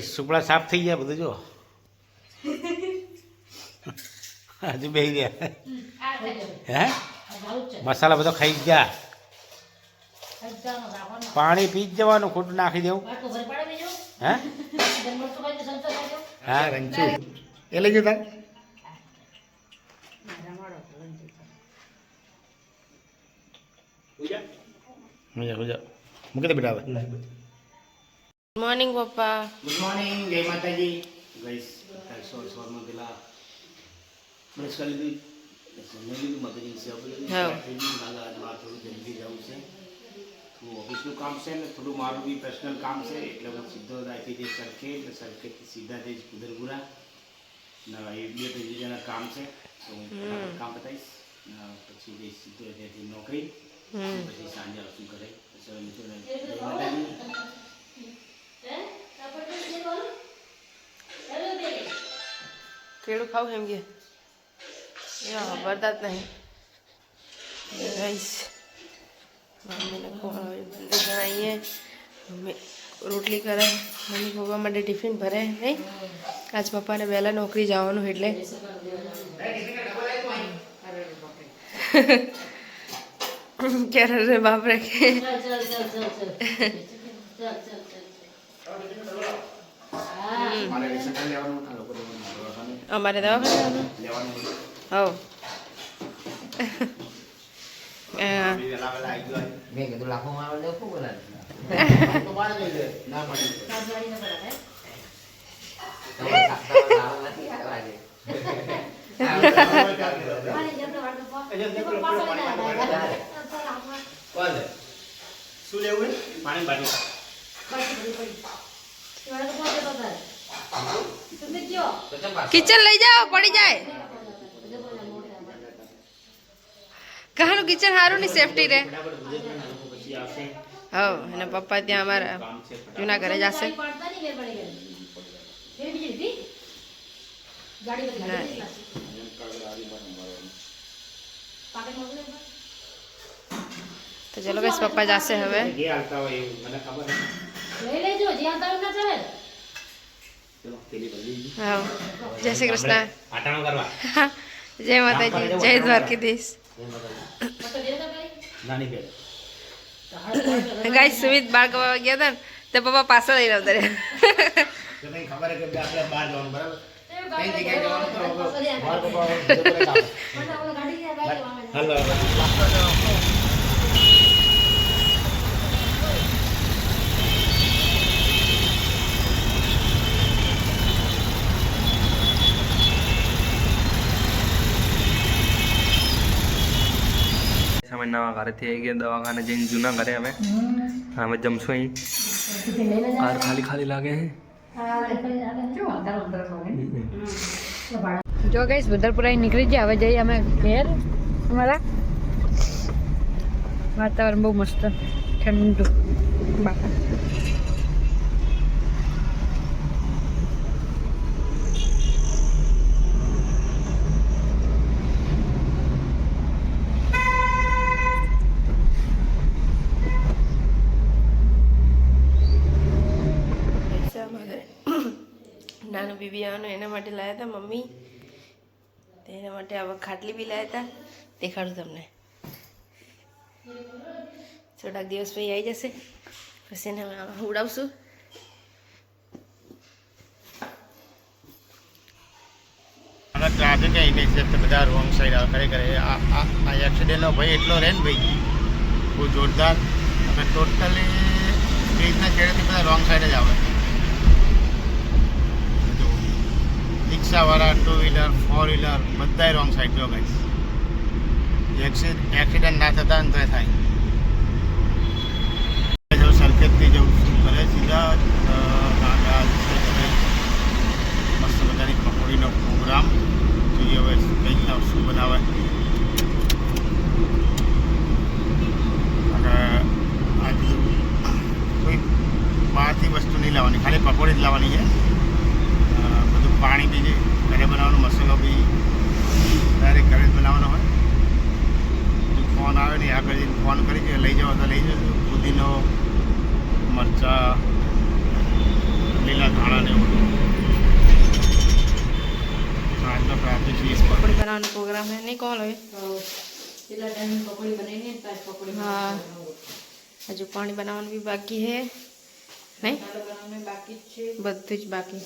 સુપડા સાફ થઈ ગયા બધું જો હજુ બેસી ગયા હે મસાલા બધો ખાઈ ગયા પાણી પી જ જવાનું ખોટું નાખી દેવું હે હા રંચુ એ લઈ જતા મૂકી દે બેટા હવે મોર્નિંગ પપ્પા ગુડ મોર્નિંગ જય માતાજી ગાઈસ સવારમાં પેલા બ્રશ કરી લીધું મગજની સેવા કરી થોડું જલ્દી જવું છે થોડું ઓફિસનું કામ છે ને થોડું મારું બી પર્સનલ કામ છે એટલે હું સીધો અહીંથી જઈશ સરખેજ એટલે સરખેજથી સીધા જઈશ કુદરપુરા એ બે ત્રીજાના કામ છે તો હું કામ બતાવીશ પછી જઈશ સીધો ત્યાંથી નોકરી પછી સાંજે આવશું ઘરે કેળું ખાવું એમ કે ખબરતા જ નહીં ગાઈસ મમ્મીને ખવડાવી બંને જણાઈએ મમ્મી રોટલી કરે મમ્મી પપ્પા માટે ટિફિન ભરે નહીં આજ પપ્પાને વહેલા નોકરી જવાનું એટલે ક્યારે રે બાપરે કે અમારે દવાખાને હવ શું લેવું પાણી બાટલી કિચન લઈ જાઓ પડી જાય કહાનું કિચન સારું ની સેફટી રે હવ અને પપ્પા ત્યાં અમારા જૂના ઘરે જશે તો ચલો બસ પપ્પા જશે હવે હા જય શ્રી કૃષ્ણ જય માતાજી જય દ્વારકાધીશ ગાઈસ સુમિત બાળ કમાવા ગયા હતા ને તો પપ્પા પાછળ લઈને આવતા અમે નવા ઘરેથી આવી ગયા દવાખાને જઈને જૂના ઘરે અમે જમશું અહીં કાર ખાલી ખાલી લાગે જો ગઈશ બુધરપુરા નીકળી ગયા હવે જઈએ અમે ઘેર અમારા વાતાવરણ બહુ મસ્ત ઠંડુ બાપા નાનું બીબી આવવાનું એના માટે લાવ્યા હતા મમ્મી તો એના માટે હવે ખાટલી બી લાવ્યા હતા દેખાડું તમને થોડાક દિવસ પછી આવી જશે પછી એને ઉડાવશું ટ્રાફિક આવી ગઈ છે તો બધા રોંગ સાઈડ ખરેખર આ એક્સિડન્ટનો ભય એટલો રહે ને ભાઈ બહુ જોરદાર અમે ટોટલી બ્રિજના છેડેથી બધા રોંગ સાઈડ જ આવે રિક્ષાવાળા ટુ વ્હીલર ફોર વ્હીલર બધાય રોંગ સાઈડ જો ગાઈસ એક્સિડન્ટ ના થતા ને તો થાય સરખેજથી જવું છું ભલે સીધા મસ્ત બધાની પકોડીનો પ્રોગ્રામ જોઈએ હવે કંઈક શું બનાવે આજે કોઈ બહારથી વસ્તુ નહીં લાવવાની ખાલી પકોડી જ લાવવાની છે બધું પાણી બી છે ઘરે બનાવવાનો મસાલો બી ડાયરેક્ટ ઘરે જ બનાવવાનો હોય ફોન આવે ને આગળ જઈને ફોન કરી કે લઈ જાઓ તો લઈ જજો પુદીનો મરચાં લીલા ધાણા ને આરામ है नहीं कौन लगे પેલા ટાઈમ પકોડી બનાવીને તાર પકોડી हाँ हजू पानी बनाने भी बाकी है नहीं બનાવવાનું બાકી જ છે બધું જ બાકી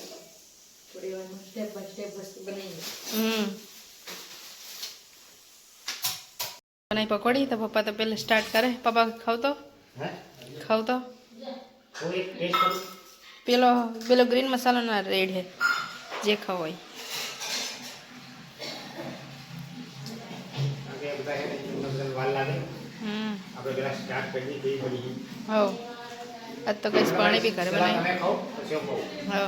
થોડી વાર સ્ટેપ બાય સ્ટેપ વસ્તુ બનાવીએ बनाई पकौड़ी तो पापा तो पहले स्टार्ट करे पापा खाओ तो હે કોઈ ટેસ્ટ કરું पेलो पेलो ग्रीन मसाला ना रेड है जे खाओ वही આગે બધા હે ને વાલ લાગે આપણે પેલા સ્ટાર્ટ કરી દઈ પડી हो आज तो गैस पानी भी करे बनाई તમે ખાઓ પછી હું ખાઉં हो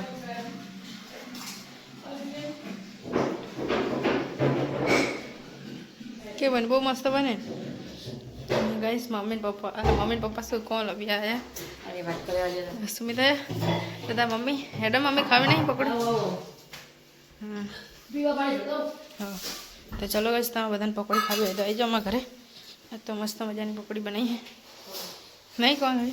के बन बहुत मस्त बने गाइस मम्मी पापा से कौन अभी आया અરે વાત કરે આજે सुमित है दादा मम्मी हेडो मम्मी खावे नहीं पकड़ो हाँ પીવા પાણી દો हाँ तो चलो गाइस તમે બધાને પકોડી ખાવી હોય તો આવી જાઓ અમારા ઘરે આ તો મસ્ત મજાની પકોડી બનાવી है नहीं कौन है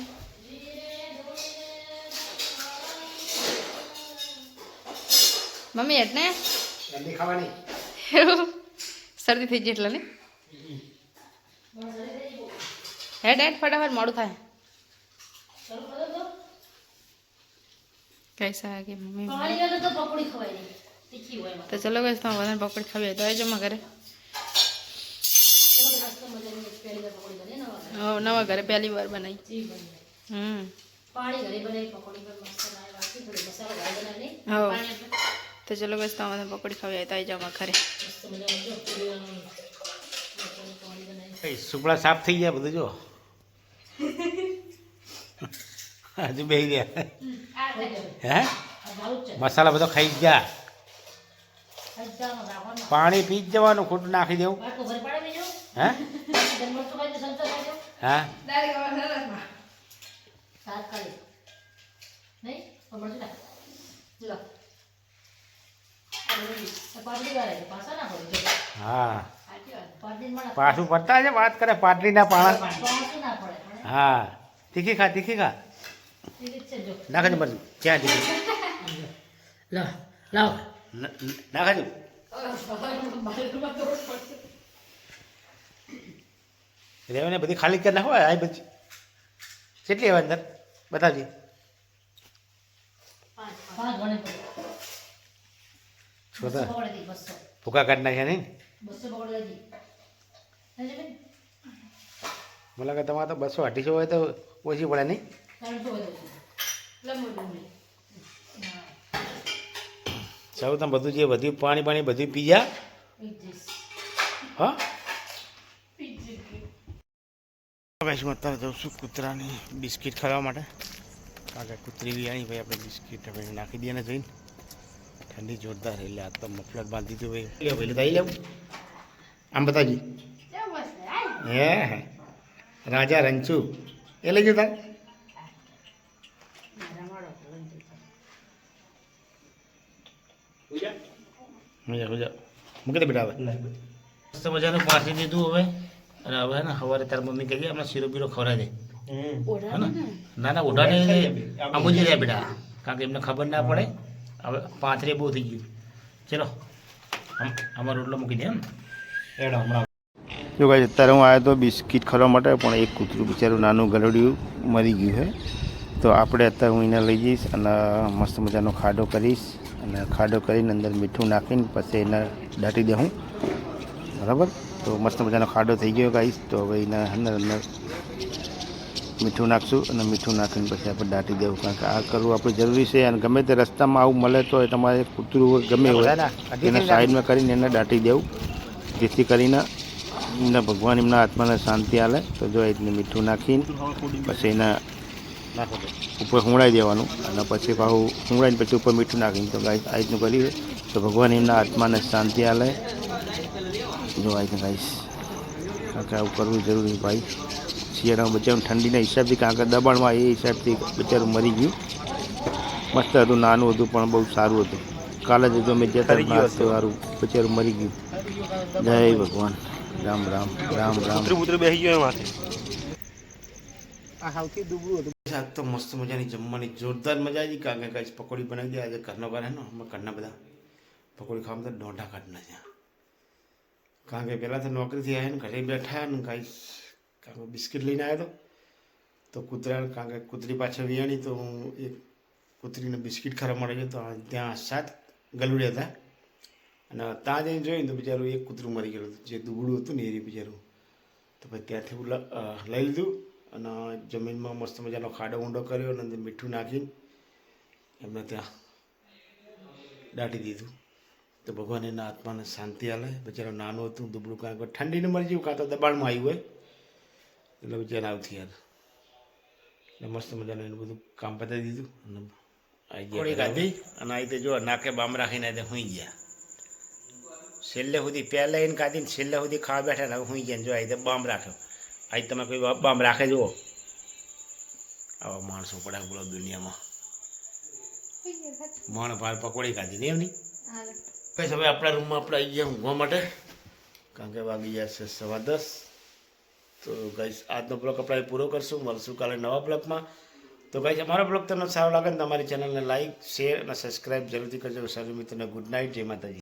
મમ્મી એટલે જલ્દી ખાવાની શરદી થઈ ગઈ એટલે ને હેડ હેડ ફટાફટ મોડું થાય कैसा है कि मम्मी પાણી વગર તો પકોડી ખવાય નહીં તીખી હોય એમાં तो चलो गाइस તમે બધાને પકોડી ખાવી હોય તો આવી જાઓ અમારા ઘરે ચલો મસ્ત મજાની પહેલી વાર પકોડી બને નવા નવા ઘરે પહેલી વાર બનાવી જી બને પાણી ઘરે બનાવી પકોડી પર મસ્ત લાગે બાકી થોડી મસાલો ઘરે બનાવી નહીં हो પાણી આપણે तो चलो गाइस તમે બધાને પકોડી ખાવી હોય તો આવી જાઓ અમારા ઘરે મસ્ત મજાનું જો પૂરીવાનું પાણી બનાવી એ સુપડા સાફ થઈ ગયા બધું જો હજુ બેહી ગયા આ થઈ ગયું હે આ ભાવ છે મસાલા બધો ખાઈ જ ગયા હજારનો રાખવાનો પાણી પી જ જવાનું ખોટું નાખી દેવું બાટલો ભરી પાડે બીજો હે જન્મોત્સવ ખાઈ તો સંતોષ ખાઈ દો હા તાત્કાલિક નહીં સમજ ના લો પાટલી વાળા પાછા ના પડે હા સાચી વાત પાટલી માં પાછું પડતા છે વાત કરે પાટલીના પાણા પાછું ના પડે હા તીખી ખા તીખી ખા ઠીક છે જો નાખજો મરજું ક્યાં તીખી લો લાવ નાખજો રેવને બધી ખાલી કરી નાખો આ બધી કેટલી આવે અંદર બતાવજે પાંચ ગણે પડે છોટા પકડે દી 200 ભૂકા કાઢી નાખ્યા નહીં 200 પકડે દી સમજે બેન મને લાગે તમારે તો 200-250 હોય તો ઓછી પડે નહીં 300 હોય તો લંબો ડુંગળી સૌ તમે બધું જે બધું પાણી બધું પી જા હા શું અત્યારે જઉં છું કૂતરાની બિસ્કિટ ખાવા માટે કારણ કે કૂતરી બી આવી ભાઈ આપણે બિસ્કિટ હવે નાખી દઈએ ને જોઈને ઠંડી જોરદાર એટલે આ તો મફલર બાંધી દીધું ભાઈ પહેલે તો આવી લેવું આમ બતાવજી હે રાજા રંચુ એ લઈ જતા મજા મૂકી દે બેટા હવે મસ્ત મજાનું પાછી દીધું હવે અને હવે ને સવારે તાર મમ્મી કહી હમણાં શીરો બીરો ખવડાવી દે હે ને ના ના ઓઢાને અમૂજી જાય બેટા કારણ કે એમને ખબર ના પડે હવે પાંથરે બહુ થઈ ગયું ચલો અમારો રોટલો મૂકી દે એમ એડો હમણાં જો કાંઈ અત્યારે હું આવ્યો તો બિસ્કિટ ખાવા માટે પણ એક કૂતરું બિચારું નાનું ગલડિયું મરી ગયું છે તો આપણે અત્યારે હું એને લઈ જઈશ અને મસ્ત મજાનો ખાડો કરીશ અને ખાડો કરીને અંદર મીઠું નાખીને પછી એને દાટી દઉં બરાબર તો મસ્ત મજાનો ખાડો થઈ ગયો ગાઈશ તો હવે એના અંદર અંદર મીઠું નાખશું અને મીઠું નાખીને પછી આપણે દાટી દેવું કારણ કે આ કરવું આપણે જરૂરી છે અને ગમે તે રસ્તામાં આવું મળે તો એ તમારે કૂતરું ગમે હોય એને સાઈડમાં કરીને એને દાટી દેવું જેથી કરીને એમના ભગવાન એમના આત્માને શાંતિ આલે તો જો એને મીઠું નાખીને પછી એના ઉપર હુંડાઈ દેવાનું અને પછી પાછું હુંડાઈને પછી ઉપર મીઠું નાખીને તો ગાઈશ આ રીતનું કરીએ તો ભગવાન એમના આત્માને શાંતિ આલે જો આ રીતનું ગાઈશ કારણ કે આવું કરવું જરૂરી ભાઈ શિયાળામાં બચારું ઠંડીના હિસાબથી કારણ કે દબાણમાં એ હિસાબથી બચારું મરી ગયું મસ્ત હતું નાનું હતું પણ બહુ સારું હતું કાલે જ અમે જતા સારું બચારું મરી ગયું જય ભગવાન રામ રામ રામ રામ બેસી ગયો માથે આ સૌથી દુબળું હતું આજ તો મસ્ત મજાની જમવાની જોરદાર મજા આવી કારણ કે કઈ પકોડી બનાવી દે આજે ઘરનો ઘર હે ને અમે ઘરના બધા પકોડી ખાવામાં તો દોઢા કાઢના છે કારણ કે પહેલાં તો નોકરીથી આવ્યા ને ઘરે બેઠા ને કાંઈ કારણ કે બિસ્કિટ લઈને આવ્યો તો કૂતરા કારણ કે કૂતરી પાછળ વિયાણી તો હું એક કૂતરીને બિસ્કિટ ખરા મળે છે તો ત્યાં 7 ગલુડિયા હતા અને ત્યાં જઈને જોઈને તો બિચારું એક કૂતરું મરી ગયેલું હતું જે દુબળું હતું ને એ બિચારું તો પછી ત્યાંથી હું લઈ લીધું અને જમીનમાં મસ્ત મજાનો ખાડો ઊંડો કર્યો અને અંદર મીઠું નાખીને એમને ત્યાં દાટી દીધું તો ભગવાન એના આત્માને શાંતિ આલે બિચારું નાનું હતું દુબળું કાંઈ ઠંડીને મરી ગયું કાં તો દબાણમાં આવ્યું હોય એટલે બિચારા આવતી યાર એટલે મસ્ત મજાનું એનું બધું કામ પતાવી દીધું અને આવી ગયા ગાધી અને આ રીતે જો નાકે બામ રાખીને તે હુઈ ગયા છેલ્લે સુધી પહેલાં એને કાઢીને છેલ્લે સુધી ખાવા બેઠા ને હુઈ ગયા જો આ રીતે બામ રાખ્યો આજ તમે કોઈ બામ રાખે જુઓ આવા માણસો પડ્યા બોલો દુનિયામાં મણ ભાર પકોડી કાઢી ને એમની કઈ હવે આપણા રૂમમાં આપણે આવી ગયા ઊંઘવા માટે કારણ કે વાગી ગયા છે 10:15 તો ગાઈસ આજનો બ્લોગ આપણે પૂરો કરશું મળશું કાલે નવા બ્લોગમાં તો ગાઈસ અમારો બ્લોગ તમને સારો લાગે ને તમારી ચેનલને લાઈક શેર અને સબસ્ક્રાઈબ જરૂરથી કરજો સારું મિત્રોને ગુડ નાઇટ જય માતાજી